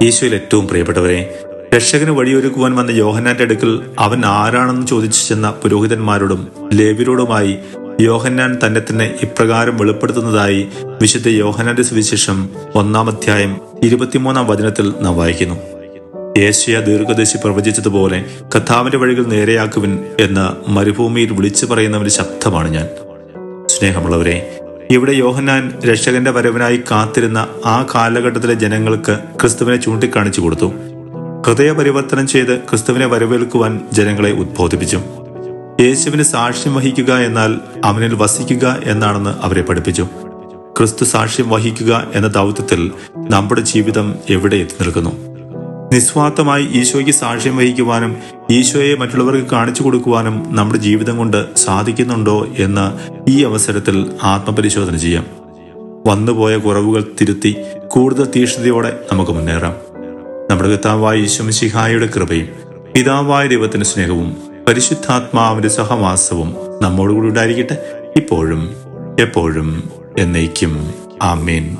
ഈശോയിൽ ഏറ്റവും പ്രിയപ്പെട്ടവരെ, രക്ഷകന് വഴിയൊരുക്കുവാൻ വന്ന യോഹന്നാന്റെ അടുക്കൽ അവൻ ആരാണെന്ന് ചോദിച്ചു ചെന്ന പുരോഹിതന്മാരോടും ലേവ്യരോടുമായി യോഹന്നാൻ തന്നെ തന്നെ ഇപ്രകാരം വെളിപ്പെടുത്തുന്നതായി വിശുദ്ധ യോഹന്നാന്റെ സുവിശേഷം 1-ാം അധ്യായം 23-ാം വചനത്തിൽ നാം വായിക്കുന്നു. യേശയ്യാ ദീർഘദർശി പ്രവചിച്ചതുപോലെ കർത്താവിന്റെ വഴികൾ നേരെയാക്കുവിൻ എന്ന് മരുഭൂമിയിൽ വിളിച്ചു പറയുന്ന ഒരു ശബ്ദമാണ് ഞാൻ. സ്നേഹമുള്ളവരെ, ഇവിടെ യോഹന്നാൻ രക്ഷകന്റെ വരവിനായി കാത്തിരുന്ന ആ കാലഘട്ടത്തിലെ ജനങ്ങൾക്ക് ക്രിസ്തുവിനെ ചൂണ്ടിക്കാണിച്ചു കൊടുത്തു. ഹൃദയ പരിവർത്തനം ചെയ്ത് ക്രിസ്തുവിനെ വരവേൽക്കുവാൻ ജനങ്ങളെ ഉദ്ബോധിപ്പിച്ചു. യേശുവിന് സാക്ഷ്യം വഹിക്കുക എന്നാൽ അവനിൽ വസിക്കുക എന്നാണെന്ന് അവരെ പഠിപ്പിച്ചു. ക്രിസ്തു സാക്ഷ്യം വഹിക്കുക എന്ന ദൗത്യത്തിൽ നമ്മുടെ ജീവിതം എവിടെ എത്തി നിൽക്കുന്നു? നിസ്വാർത്ഥമായി ഈശോയ്ക്ക് സാക്ഷ്യം വഹിക്കുവാനും ഈശോയെ മറ്റുള്ളവർക്ക് കാണിച്ചു കൊടുക്കുവാനും നമ്മുടെ ജീവിതം കൊണ്ട് സാധിക്കുന്നുണ്ടോ എന്ന് ഈ അവസരത്തിൽ ആത്മപരിശോധന ചെയ്യാം. വന്നുപോയ കുറവുകൾ തിരുത്തി കൂടുതൽ തീക്ഷ്ണതയോടെ നമുക്ക് മുന്നേറാം. നമ്മുടെ കർത്താവായ ഈശോ മിശിഹായുടെ കൃപയും പിതാവായ ദൈവത്തിന്റെ സ്നേഹവും പരിശുദ്ധാത്മാവിന്റെ സഹവാസവും നമ്മോടുകൂടി ഉണ്ടായിരിക്കട്ടെ, ഇപ്പോഴും എപ്പോഴും എന്നേക്കും. ആമേൻ.